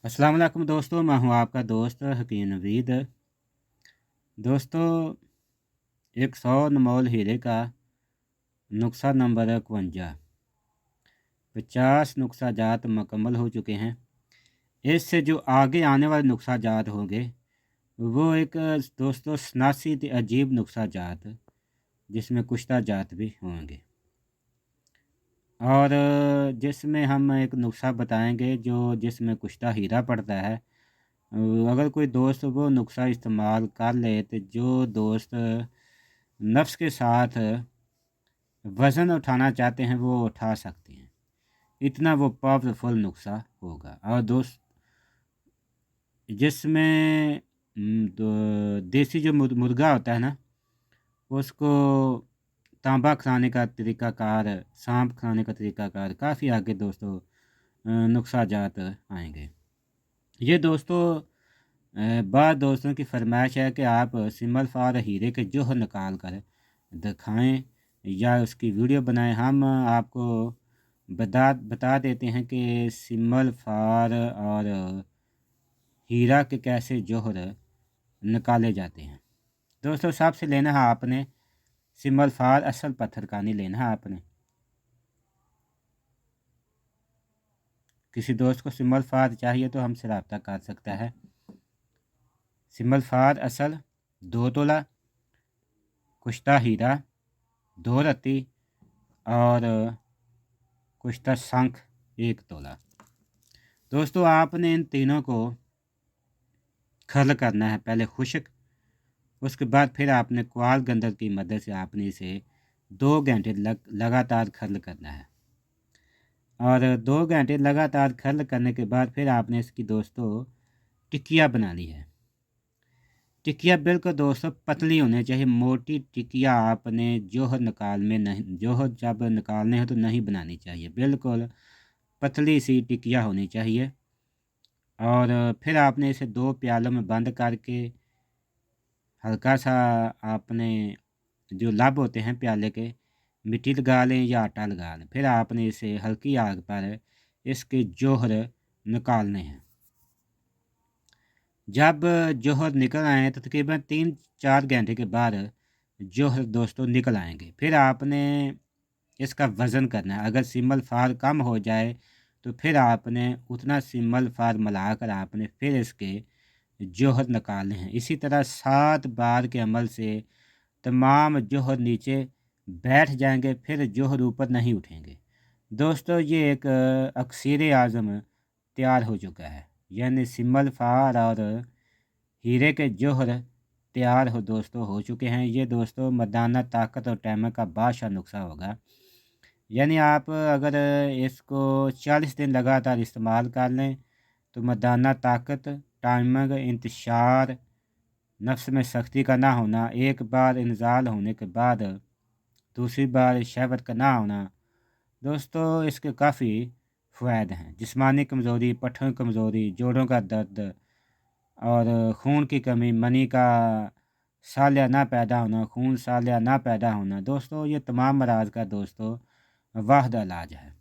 अस्सलाम वालेकुम दोस्तों, मैं हूं आपका दोस्त हकीम नवीद। दोस्तों, एक 100 अनमोल हीरे का नुस्खा नंबर 51, 50 नुस्खा जात मुकम्मल हो चुके हैं। इससे जो आगे आने वाले नुस्खा जात होंगे वो एक दोस्तों 87 अजीब नुस्खा जात, जिसमें कुश्ता जात भी होंगे। और जिसमें हम एक नुस्खा बताएंगे जो जिसमें कुश्ता हीरा पड़ता है। अगर कोई दोस्त वो नुस्खा इस्तेमाल कर ले तो जो दोस्त नफ्स के साथ वज़न उठाना चाहते हैं वो उठा सकते हैं, इतना वो पावरफुल नुस्खा होगा। और दोस्त जिसमें देसी जो मुर्गा होता है ना, उसको तांबा खाने का तरीक़ाकार, सांप खाने का तरीक़ाकार, काफ़ी आगे दोस्तों नुस्खा जात आएंगे। ये दोस्तों बाद दोस्तों की फरमाइश है कि आप सिमल फार हीरे के जोहर निकाल कर दिखाएं या उसकी वीडियो बनाएं। हम आपको बता देते हैं कि सिमल फार और हीरा के कैसे जोहर निकाले जाते हैं। दोस्तों, सबसे लेना है आपने सिमल फार, असल पत्थर का नहीं लेना है आपने। किसी दोस्त को सिमल फार चाहिए तो हमसे रब्ता कर सकता है। सिमल फार असल 2 तोला, कुश्ता हीरा 2 रत्ती और कुश्ता शंख 1 तोला। दोस्तों, आपने इन तीनों को खर्ल करना है, पहले खुश्क, उसके बाद फिर आपने क्वाल गंदल की मदद से आपने इसे 2 घंटे लगातार खर्ल करना है। और 2 घंटे लगातार खर्ल करने के बाद फिर आपने इसकी दोस्तों टिकिया बनानी है। टिकिया बिल्कुल दोस्तों पतली होनी चाहिए, मोटी टिकिया आपने जोहर जब निकालने हो तो नहीं बनानी चाहिए, बिल्कुल पतली सी टिकिया होनी चाहिए। और फिर आपने इसे 2 प्यालों में बंद करके हल्का सा आपने जो लब होते हैं प्याले के, मिट्टी लगा लें या आटा लगा लें। फिर आपने इसे हल्की आग पर इसके जोहर निकालने हैं। जब जोहर निकल आए तो तकरीबन 3-4 घंटे के बाद जोहर दोस्तों निकल आएंगे। फिर आपने इसका वज़न करना है। अगर सिमल फार कम हो जाए तो फिर आपने उतना सिमल फार मिलाकर आपने फिर इसके जोहर निकालने हैं। इसी तरह 7 बार के अमल से तमाम जोहर नीचे बैठ जाएंगे, फिर जोहर ऊपर नहीं उठेंगे। दोस्तों, ये एक अक्सीर आज़म तैयार हो चुका है, यानी सिमल फार और हीरे के जोहर तैयार हो चुके हैं। ये दोस्तों मर्दाना ताकत और टाइमर का बादशाह नुस्खा होगा। यानी आप अगर इसको 40 दिन लगातार इस्तेमाल कर लें तो मर्दाना ताकत, टाइमर, इंतशार, नफ्स में सख्ती का ना होना, एक बार इंजाल होने के बाद दूसरी बार शहवत का ना होना, दोस्तों इसके काफ़ी फ़ायदे हैं। जिस्मानी कमज़ोरी, पट्ठों की कमज़ोरी, जोड़ों का दर्द और खून की कमी, मनी का सालिया ना पैदा होना, खून सालिया ना पैदा होना, दोस्तों ये तमाम मराज का दोस्तों वाहिद इलाज है।